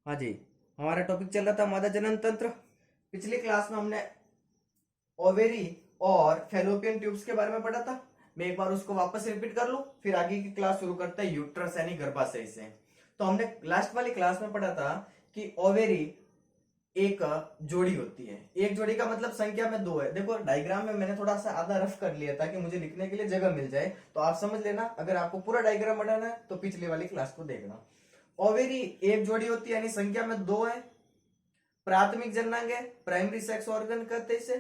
हाँ जी, हमारा टॉपिक चल रहा था मादा जनन तंत्र। पिछली क्लास में हमने ओवेरी और फैलोपियन ट्यूब्स के बारे में पढ़ा था। मैं एक बार उसको वापस रिपीट कर लूं, फिर आगे की क्लास शुरू करते हैं यूट्रस यानी गर्भाशय से। तो हमने लास्ट वाली क्लास में पढ़ा था कि ओवेरी एक जोड़ी होती है। एक जोड़ी का मतलब संख्या में दो है। देखो डायग्राम में मैंने थोड़ा सा आधा रफ कर लिया ताकि मुझे लिखने के लिए जगह मिल जाए, तो आप समझ लेना। अगर आपको पूरा डायग्राम बनाना है तो पिछली वाली क्लास को देखना। ओवेरी एक जोड़ी होती है यानी संख्या में दो है। प्राथमिक जननांग है, प्राइमरी सेक्स ऑर्गन कहते हैं इसे।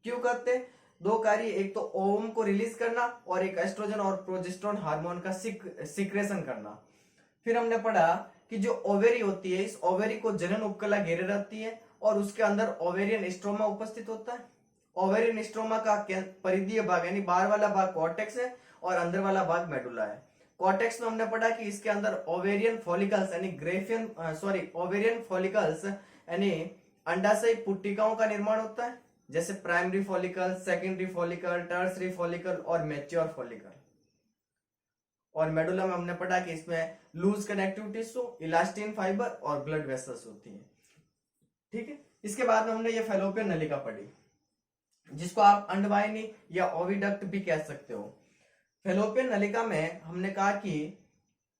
क्यों कहते हैं? दो कार्य, एक तो ओवम को रिलीज करना और एक एस्ट्रोजन और प्रोजेस्टेरोन हार्मोन का सिक्रेशन करना। फिर हमने पढ़ा कि जो ओवेरी होती है, इस ओवेरी को जनन उपकला घेरे रहती है और उसके अंदर ओवेरियन स्ट्रोमा उपस्थित होता है। ओवेरियन स्ट्रोमा का परिधीय भाग यानी बाहर वाला भाग कॉर्टेक्स है और अंदर वाला भाग मेडुला है। कॉर्टेक्स में हमने पढ़ा कि इसके अंदर ओवेरियन फॉलिकल्स यानी ओवेरियन फॉलिकल्स यानी अंडाशय पुट्टिकाओं का निर्माण होता है, जैसे primary follicle, secondary follicle, tertiary follicle और मैच्योर फॉलिकल। और मेडुला में हमने पढ़ा कि इसमें loose connective tissue, elastin fibre और ब्लड वेसल्स होती है। ठीक है, इसके बाद में हमने ये फैलोपियन नलिका पढ़ी, जिसको आप अंडवाहिनी या ओविडक्ट भी कह सकते हो। फैलोपियन नलिका में हमने कहा कि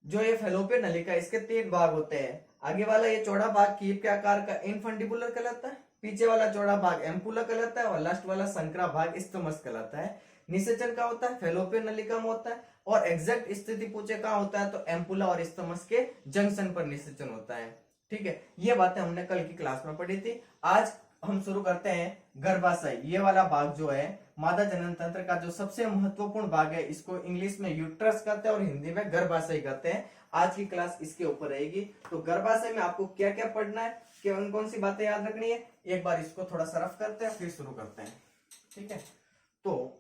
जो ये फैलोपियन नलिका, इसके तीन भाग होते हैं। आगे वाला ये चौड़ा भाग कीप के आकार का इनफंडिबुलर कहलाता है, पीछे वाला चौड़ा भाग एम्पुला कहलाता है और लास्ट वाला संकरा भाग स्टमस कहलाता है। निषेचन का होता है फैलोपियन नलिका में होता है, और एग्जैक्ट स्थिति पूछे कहाँ होता है तो एम्पुला और स्टमस के जंक्शन पर निषेचन होता है। ठीक है, ये बातें हमने कल की क्लास में पढ़ी थी। आज हम शुरू करते हैं गर्भाशय। ये वाला भाग जो है मादा जनन तंत्र का जो सबसे महत्वपूर्ण भाग है, इसको इंग्लिश में यूट्रस कहते हैं और हिंदी में गर्भाशय कहते हैं। आज की क्लास इसके ऊपर रहेगी। तो गर्भाशय में आपको क्या क्या पढ़ना है, कौन कौन सी बातें याद रखनी है, एक बार इसको थोड़ा सा रफ करते हैं फिर शुरू करते हैं। ठीक है, तो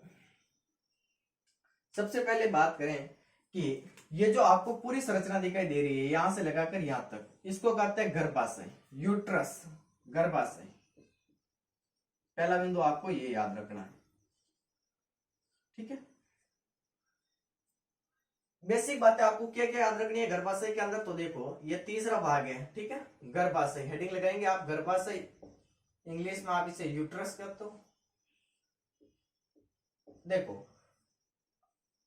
सबसे पहले बात करें कि ये जो आपको पूरी संरचना दिखाई दे रही है यहां से लगाकर यहां तक, इसको कहते हैं गर्भाशय, यूट्रस, गर्भाशय। पहला बिंदु आपको ये याद रखना है। ठीक है, बेसिक बातें आपको क्या क्या याद रखनी है गर्भाशय के अंदर। तो देखो ये तीसरा भाग है। ठीक है, गर्भाशय हेडिंग लगाएंगे आप, गर्भाशय इंग्लिश में आप इसे यूट्रस कहते हो। देखो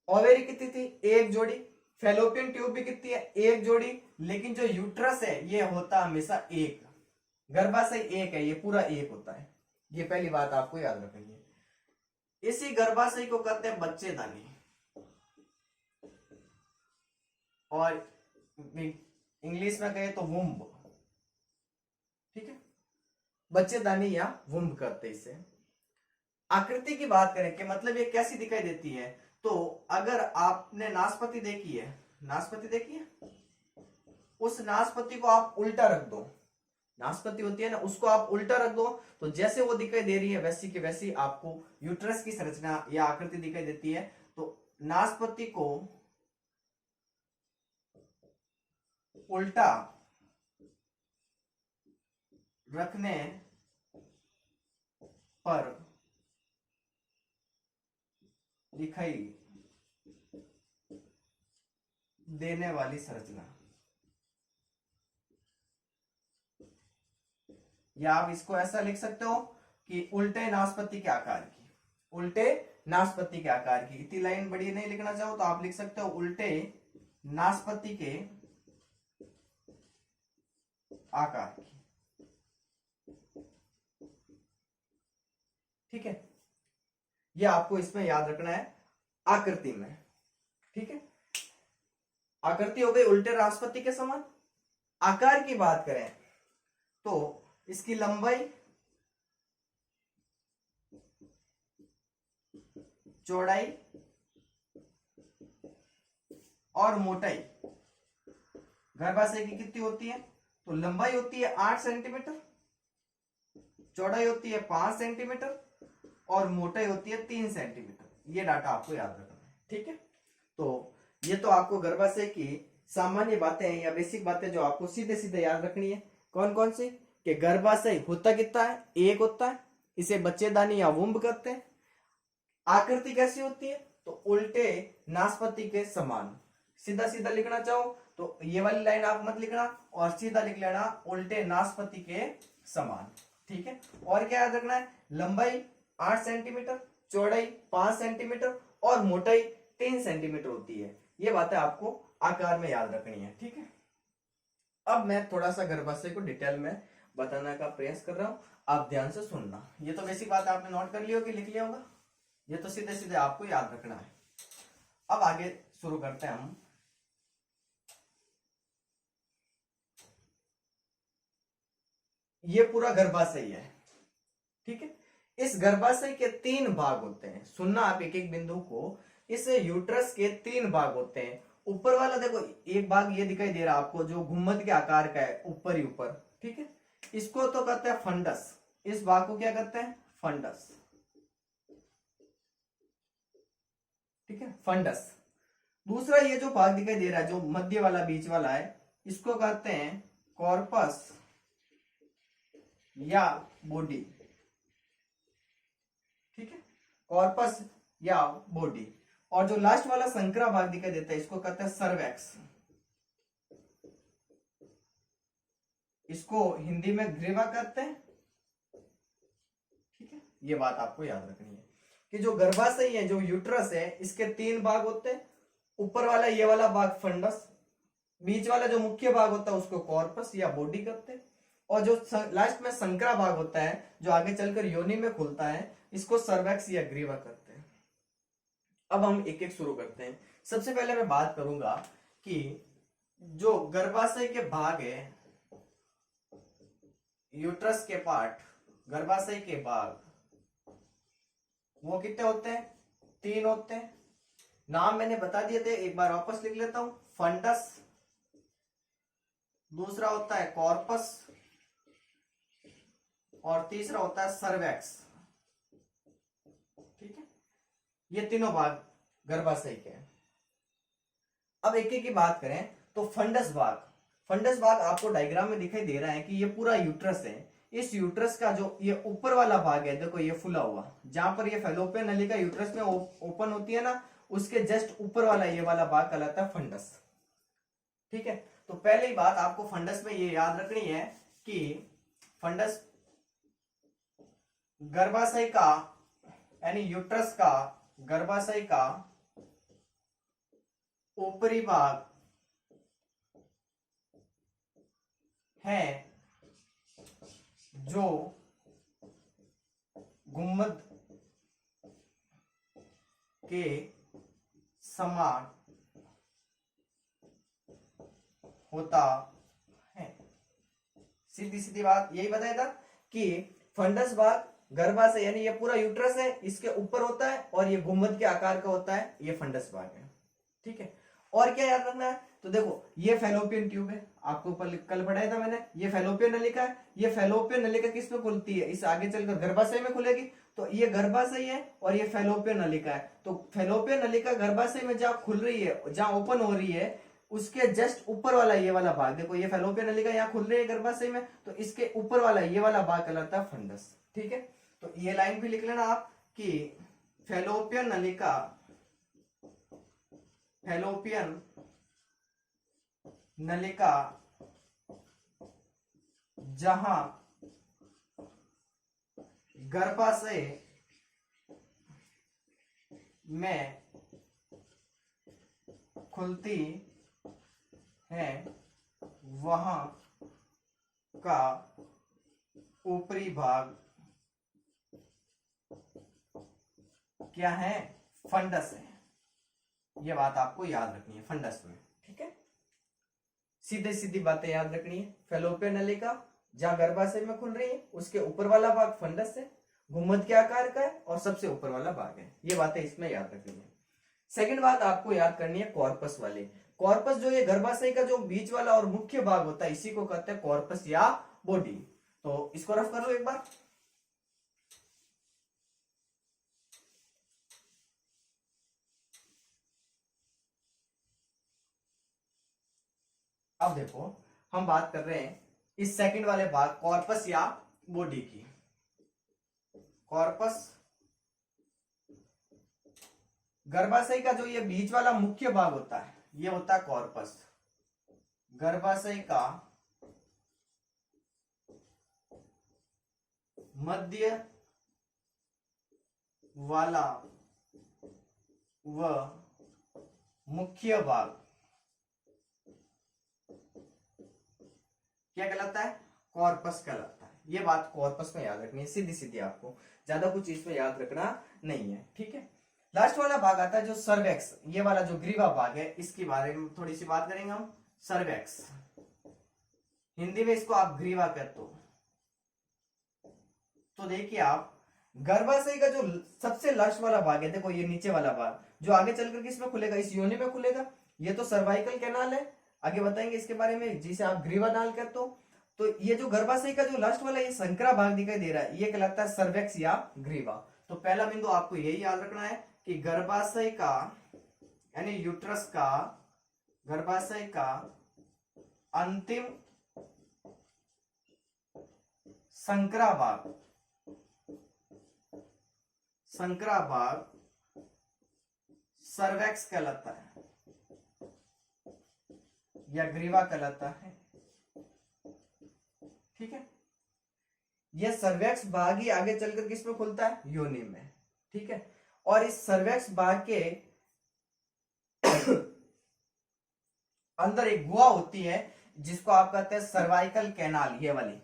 ओवेरी कितनी थी? एक जोड़ी। फैलोपियन ट्यूब भी कितनी है? एक जोड़ी। लेकिन जो यूट्रस है ये होता हमेशा एक। गर्भाशय एक है, ये पूरा एक होता है। ये पहली बात आपको याद रखनी है। इसी गर्भाशय को कहते हैं बच्चेदानी, और इंग्लिश में कहे तो वुम्ब। ठीक है, बच्चेदानी या वुम्ब कहते हैं इसे। आकृति की बात करें कि मतलब ये कैसी दिखाई देती है, तो अगर आपने नाशपाती देखी है, नाशपाती देखी है, उस नाशपाती को आप उल्टा रख दो, नाशपाती होती है ना, उसको आप उल्टा रख दो तो जैसे वो दिखाई दे रही है वैसी की वैसी आपको यूट्रस की संरचना या आकृति दिखाई देती है। तो नाशपाती को उल्टा रखने पर दिखाई देने वाली संरचना, या आप इसको ऐसा लिख सकते हो कि उल्टे नाशपाती के आकार की, उल्टे नाशपाती के आकार की। इतनी लाइन बड़ी नहीं लिखना चाहो तो आप लिख सकते हो उल्टे नाशपाती के आकार की। ठीक है, यह आपको इसमें याद रखना है आकृति में। ठीक है, आकृति हो गई उल्टे नाशपाती के समान। आकार की बात करें तो इसकी लंबाई, चौड़ाई और मोटाई गर्भाशय की कितनी होती है? तो लंबाई होती है 8 सेंटीमीटर, चौड़ाई होती है 5 सेंटीमीटर और मोटाई होती है 3 सेंटीमीटर। ये डाटा आपको याद रखना है। ठीक है, तो ये तो आपको गर्भाशय की सामान्य बातें हैं या बेसिक बातें जो आपको सीधे सीधे याद रखनी है। कौन कौन सी? कि गर्भाशय होता कितना है? एक होता है, इसे बच्चेदानी या वुम्ब कहते हैं। आकृति कैसी होती है? तो उल्टे नाशपाती के समान। सीधा सीधा लिखना चाहो तो ये वाली लाइन आप मत लिखना और सीधा लिख लेना उल्टे नाशपाती के समान। ठीक है, और क्या याद रखना है, लंबाई 8 सेंटीमीटर, चौड़ाई 5 सेंटीमीटर और मोटाई 3 सेंटीमीटर होती है। ये बातें आपको आकार में याद रखनी है। ठीक है, अब मैं थोड़ा सा गर्भाशय को डिटेल में बताने का प्रयास कर रहा हूं, आप ध्यान से सुनना। ये तो बेसिक बात आपने नोट कर ली होगी, लिख लिया होगा, ये तो सीधे सीधे आपको याद रखना है। अब आगे शुरू करते हैं हम। ये पूरा गर्भाशय है। ठीक है, इस गर्भाशय के 3 भाग होते हैं, सुनना आप एक एक बिंदु को। इस यूट्रस के 3 भाग होते हैं। ऊपर वाला देखो, एक भाग ये दिखाई दे रहा है आपको जो गुम्मद के आकार का है, ऊपर ही ऊपर। ठीक है, इसको तो कहते हैं फंडस, इस भाग को क्या कहते हैं, फंडस। ठीक है, फंडस। दूसरा ये जो भाग दिखाई दे रहा है जो मध्य वाला बीच वाला है, इसको कहते हैं कॉर्पस या बॉडी। ठीक है, कॉर्पस या बॉडी। और जो लास्ट वाला संकरा भाग दिखाई देता है इसको कहते हैं सर्वेक्स, इसको हिंदी में ग्रीवा कहते हैं। ठीक है, ये बात आपको याद रखनी है कि जो गर्भाशय है, जो यूट्रस है, इसके 3 भाग होते हैं। ऊपर वाला ये वाला भाग फंडस, बीच वाला जो मुख्य भाग होता है उसको कॉर्पस या बॉडी कहते हैं, और जो लास्ट में संकरा भाग होता है जो आगे चलकर योनि में खुलता है, इसको सर्वेक्स या ग्रीवा कहते हैं। अब हम एक एक शुरू करते हैं। सबसे पहले मैं बात करूंगा कि जो गर्भाशय के भाग है, यूट्रस के पार्ट, गर्भाशय के भाग, वो कितने होते हैं, 3 होते हैं। नाम मैंने बता दिए थे, एक बार वापस लिख लेता हूं। फंडस, दूसरा होता है कॉर्पस और तीसरा होता है सर्वेक्स। ठीक है, ये तीनों भाग गर्भाशय के हैं। अब एक एक की बात करें तो फंडस भाग, फंडस भाग आपको डायग्राम में दिखाई दे रहा है कि ये पूरा यूट्रस है। इस यूट्रस का जो ये ऊपर वाला भाग है, देखो ये फुला हुआ, जहां पर ये फैलोपियन नलिका यूट्रस में ओपन होती है ना, उसके जस्ट ऊपर वाला ये वाला भाग कहलाता है फंडस। ठीक है, तो पहले ही बात आपको फंडस में ये याद रखनी है कि फंडस गर्भाशय का, यानी यूट्रस का, गर्भाशय का ऊपरी भाग है जो गुम्मद के समान होता है। सीधी सीधी बात यही बताया था कि फंडस भाग गर्भाशय यानी ये पूरा यूट्रस है, इसके ऊपर होता है और ये गुम्मद के आकार का होता है, ये फंडस भाग है। ठीक है, और क्या याद रखना है, तो देखो ये फैलोपियन ट्यूब है, आपको कल पढ़ाया था मैंने, ये फैलोपियन नलिका है। ये फैलोपियन नलिका किस में खुलती है, इस आगे चलकर गर्भाशय में खुलेगी। तो ये गर्भाशय है और ये फैलोपियन नलिका है। तो फैलोपियन नलिका गर्भाशय में जहां खुल रही है, जहां ओपन हो रही है, उसके जस्ट ऊपर वाला ये वाला भाग, देखो ये फैलोपियन नलिका यहाँ खुल रही है गर्भाशय में, तो इसके ऊपर वाला ये वाला भाग कहलाता है फंडस। ठीक है, तो ये लाइन भी लिख लेना आप कि फैलोपियन नलिका, फैलोपियन नलिका जहां गर्भाशय में खुलती है, वहां का ऊपरी भाग क्या है, फंडस है। यह बात आपको याद रखनी है फंडस में। ठीक है, सीधे सीधी बातें याद रखनी है। फैलोपियन नलिका जहां गर्भाशय में खुल रही है, उसके ऊपर वाला भाग फंडस है, गुम्मद के आकार का है और सबसे ऊपर वाला भाग है। ये बातें इसमें याद रखनी है। सेकंड बात आपको याद करनी है कॉर्पस वाले। कॉर्पस जो ये गर्भाशय का जो बीच वाला और मुख्य भाग होता है, इसी को कहते हैं कॉर्पस या बॉडी। तो इसको रफ कर लो एक बार। अब देखो हम बात कर रहे हैं इस सेकंड वाले भाग कॉर्पस या बॉडी की। कॉर्पस गर्भाशय का जो ये बीच वाला मुख्य भाग होता है, ये होता है कॉर्पस। गर्भाशय का मध्य वाला व मुख्य भाग क्या कहलाता है? कॉर्पस कहलाता है। ये बात कॉर्पस में याद रखनी है, सीधी सीधी, आपको ज्यादा कुछ इसमें याद रखना नहीं है, ठीक है। लास्ट वाला भाग आता है जो सर्वेक्स, ये वाला जो ग्रीवा भाग है, इसके बारे में थोड़ी सी बात करेंगे हम। सर्वेक्स, हिंदी में इसको आप ग्रीवा कहते हो। तो देखिए आप, गर्भाशय का जो सबसे लास्ट वाला भाग है, देखो ये नीचे वाला भाग जो आगे चलकर किसमें खुलेगा? इस योनि में खुलेगा। ये तो सर्वाइकल कैनाल है, आगे बताएंगे इसके बारे में, जिसे आप ग्रीवा नाल कहते हो। तो ये जो गर्भाशय का जो लास्ट वाला ये संकरा भाग दिखाई दे रहा है, ये कहलाता है सर्वेक्स या ग्रीवा। तो पहला बिंदु आपको यही याद रखना है कि गर्भाशय का यानी यूट्रस का, गर्भाशय का अंतिम संकरा भाग, संकरा भाग सर्वेक्स कहलाता है या ग्रीवा कहलाता है, ठीक है। यह सर्वेक्स भाग ही आगे चलकर किसमें खुलता है? योनि में, ठीक है। और इस सर्वेक्स भाग के अंदर एक गुहा होती है जिसको आप कहते हैं सर्वाइकल कैनाल, ये वाली,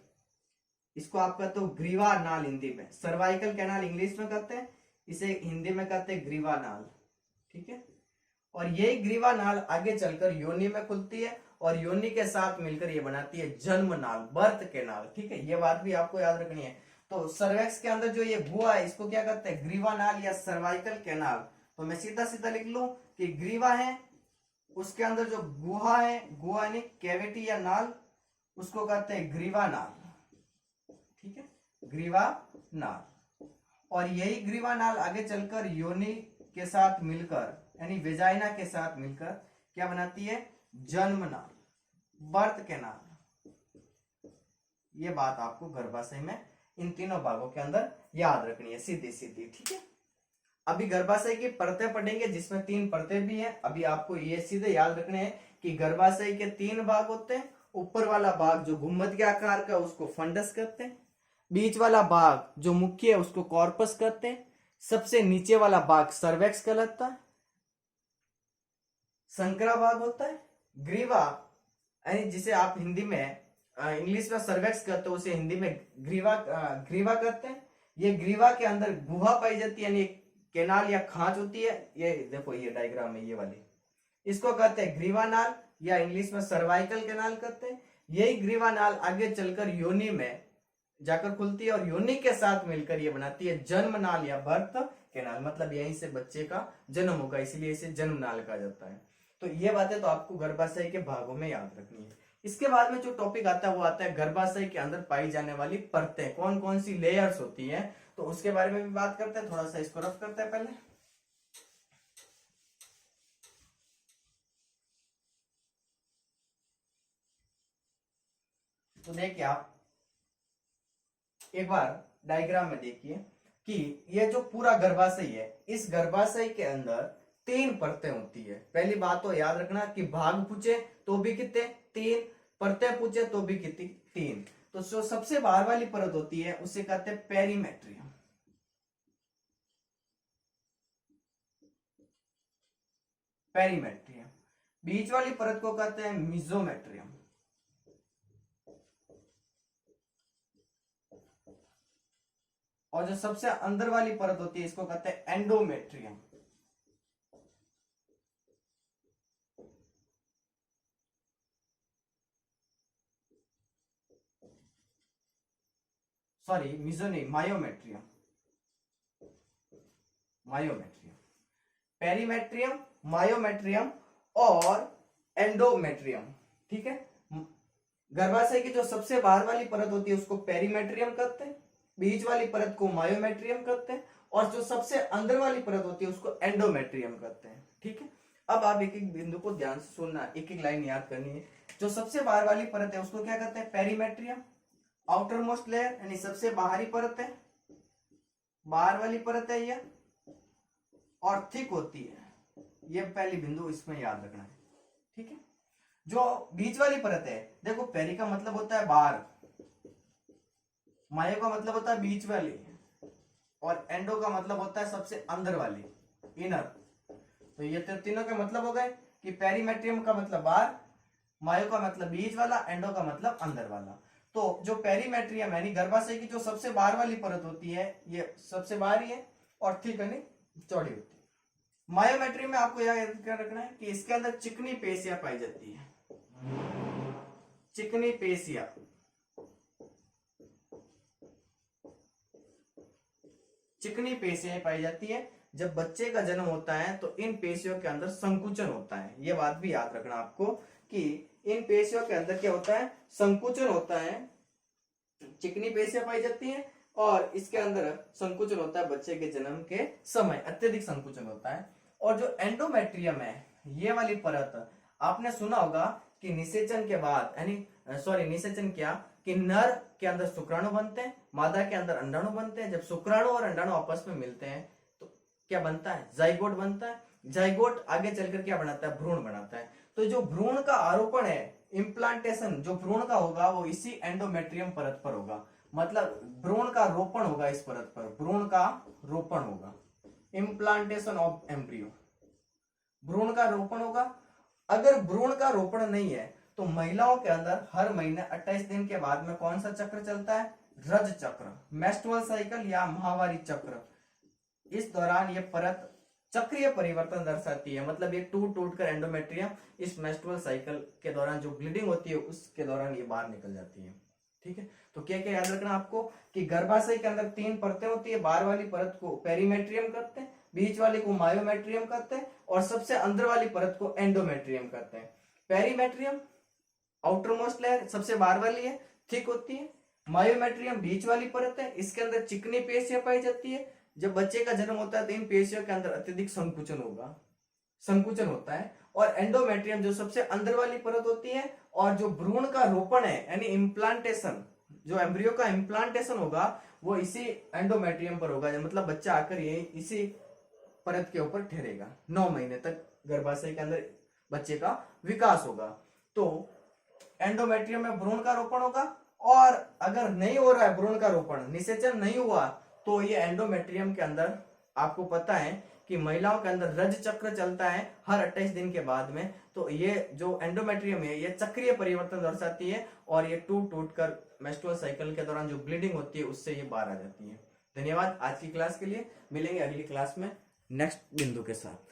इसको आप कहते हो ग्रीवा नाल हिंदी में। सर्वाइकल कैनाल इंग्लिश में कहते हैं, इसे हिंदी में कहते हैं ग्रीवा नाल, ठीक है। और यही ग्रीवा नाल आगे चलकर योनि में खुलती है और योनि के साथ मिलकर ये बनाती है जन्म नाल, बर्थ कैनाल, ठीक है। ये बात भी आपको याद रखनी है। तो सर्वेक्स के अंदर जो ये गुहा है, इसको क्या कहते हैं? ग्रीवा नाल या सर्वाइकल कैनाल। तो मैं सीधा सीधा लिख लूं कि ग्रीवा है, उसके अंदर जो गुहा है, गुहा यानी कैविटी या नाल, उसको कहते हैं ग्रीवा नाल, ठीक है, ग्रीवा नाल। और यही ग्रीवा नाल आगे चलकर योनि के साथ मिलकर यानी वेजाइना के साथ मिलकर क्या बनाती है? जन्म नाल, बर्थ कैनाल। ये बात आपको गर्भाशय में इन तीनों भागों के अंदर याद रखनी है, सीधी सीधी, ठीक है। अभी गर्भाशय की परतें पढ़ेंगे जिसमें 3 परतें भी हैं। अभी आपको ये सीधे याद रखने हैं कि गर्भाशय के 3 भाग होते हैं। ऊपर वाला भाग जो गुम्बद के आकार का उसको फंडस कहते हैं, बीच वाला भाग जो मुख्य है उसको कॉर्पस कहते हैं, सबसे नीचे वाला भाग सर्वेक्स कहलाता है, संकरा भाग होता है, ग्रीवा यानी जिसे आप हिंदी में इंग्लिश में सर्वेक्स कहते हो, उसे हिंदी में ग्रीवा ग्रीवा कहते हैं। ये ग्रीवा के अंदर गुहा पाई जाती है यानी कैनाल या खांच होती है। ये देखो ये डायग्राम में ये वाली, इसको कहते हैं ग्रीवा नाल या इंग्लिश में सर्वाइकल कैनाल कहते हैं। यही ग्रीवा नाल आगे चलकर योनि में जाकर खुलती है और योनि के साथ मिलकर ये बनाती है जन्म नाल या बर्थ कैनाल, मतलब यहीं से बच्चे का जन्म होगा, इसलिए इसे जन्म नाल कहा जाता है। तो ये बातें तो आपको गर्भाशय के भागों में याद रखनी है। इसके बाद में जो टॉपिक आता है वो आता है गर्भाशय के अंदर पाई जाने वाली परतें, कौन कौन सी लेयर्स होती है, तो उसके बारे में भी बात करते हैं। थोड़ा सा इसको रफ करते हैं पहले। तो देखिए आप एक बार डायग्राम में देखिए कि ये जो पूरा गर्भाशय है, इस गर्भाशय के अंदर 3 परतें होती है। पहली बात तो याद रखना कि भाग पूछे तो भी कितने? 3, परतें पूछे तो भी कितनी? 3। तो जो सबसे बाहर वाली परत होती है उसे कहते हैं पेरीमेट्रियम, पेरीमेट्रियम। बीच वाली परत को कहते हैं मिजोमेट्रियम, और जो सबसे अंदर वाली परत होती है इसको कहते हैं एंडोमेट्रियम। सॉरी, मिजो नहीं, मायोमेट्रियम, मायोमेट्रियम, पेरीमेट्रियम, मायोमेट्रियम और एंडोमेट्रियम, ठीक है। गर्भाशय की जो सबसे बाहर वाली परत होती है उसको पेरीमेट्रियम कहते हैं, बीच वाली परत को मायोमेट्रियम कहते हैं, और जो सबसे अंदर वाली परत होती है उसको एंडोमेट्रियम कहते हैं, ठीक है। अब आप एक एक बिंदु को ध्यान से सुनना, एक एक लाइन याद करनी है। जो सबसे बाहर वाली परत है उसको क्या कहते हैं? पेरीमेट्रियम, आउटर मोस्ट लेयर यानी सबसे बाहरी परत है, बाहर वाली परत है ये, और थिक होती है। ये पहली बिंदु इसमें याद रखना है, ठीक है। जो बीच वाली परत है, देखो पेरी का मतलब होता है बाहर, मायो का मतलब होता है बीच वाली, और एंडो का मतलब होता है सबसे अंदर वाली, इनर। तो ये तीनों के मतलब हो गए कि पेरीमेट्रियम का मतलब बाहर, मायो का मतलब बीच वाला, एंडो का मतलब अंदर वाला। तो जो पेरीमेट्रियम यानी गर्भाशय की जो सबसे बाहर वाली परत होती है, ये सबसे बाहर ही है और थिक यानी चौड़ी होती है। मायोमेट्रियम में आपको यह याद रखना है कि इसके अंदर चिकनी पेशियां पाई जाती है, चिकनी पेशियां। चिकनी पेशियां पाई जाती है। जब बच्चे का जन्म होता है तो इन पेशियों के अंदर संकुचन होता है, यह बात भी याद रखना आपको कि इन पेशियों के अंदर क्या होता है, संकुचन होता है। चिकनी पेशियां पाई जाती हैं और इसके अंदर संकुचन होता है बच्चे के जन्म के समय, अत्यधिक संकुचन होता है। और जो एंडोमेट्रियम है, ये वाली परत, आपने सुना होगा कि निषेचन के बाद यानी निषेचन क्या कि नर के अंदर शुक्राणु बनते हैं, मादा के अंदर अंडाणु बनते हैं। जब शुक्राणु और अंडाणु आपस में मिलते हैं तो क्या बनता है, जाइगोट बनता है। जाइगोट आगे चलकर क्या बनाता है, भ्रूण बनाता है। तो जो भ्रूण का आरोपण है, इम्प्लांटेशन जो भ्रूण का होगा वो इसी एंडोमेट्रियम परत पर होगा, मतलब भ्रूण का रोपण होगा इस परत पर, भ्रूण का रोपण होगा, इम्प्लांटेशन ऑफ एम्ब्रियो, भ्रूण का रोपण होगा। अगर भ्रूण का रोपण नहीं है तो महिलाओं के अंदर हर महीने 28 दिन के बाद में कौन सा चक्र चलता है, रज चक्र, मेस्ट्रुअल साइकिल या माहवारी चक्र। इस दौरान ये परत चक्रीय परिवर्तन दर्शाती है, मतलब ये टूट टूट कर एंडोमेट्रियम इस मेस्ट्रुअल साइकिल के दौरान जो ब्लीडिंग होती है उसके दौरान ये बाहर निकल जाती है। ठीक है, तो क्या क्या याद रखना आपको कि गर्भाशय के अंदर 3 परतें होती है, बाहर वाली परत को पेरीमेट्रियम करते हैं, बीच वाली को मायोमेट्रियम करते हैं और सबसे अंदर वाली परत को एंडोमेट्रियम करते हैं। पेरीमेट्रियम आउटर मोस्ट लेयर सबसे बाहर वाली है, थिक होती है। मायोमेट्रियम बीच वाली परत है, इसके अंदर चिकनी पेशियां पाई जाती है। जब बच्चे का जन्म होता है तो इन पेशियों के अंदर अत्यधिक संकुचन होगा, संकुचन होता है। और एंडोमेट्रियम जो सबसे अंदर वाली परत होती है, और जो भ्रूण का रोपण है यानी इम्प्लांटेशन, जो एम्ब्रियो का इम्प्लांटेशन होगा वो इसी एंडोमेट्रियम पर होगा, मतलब बच्चा आकर ये इसी परत के ऊपर ठहरेगा। 9 महीने तक गर्भाशय के अंदर बच्चे का विकास होगा। तो एंडोमेट्रियम में भ्रूण का रोपण होगा, और अगर नहीं हो रहा है भ्रूण का रोपण, निषेचन नहीं हुआ, तो ये एंडोमेट्रियम के अंदर आपको पता है कि महिलाओं के अंदर रज चक्र चलता है हर 28 दिन के बाद में। तो ये जो एंडोमेट्रियम है ये चक्रीय परिवर्तन दर्शाती है, और ये टूट टूट कर मेंस्ट्रुअल साइकिल के दौरान जो ब्लीडिंग होती है उससे ये बाहर आ जाती है। धन्यवाद आज की क्लास के लिए, मिलेंगे अगली क्लास में नेक्स्ट बिंदु के साथ।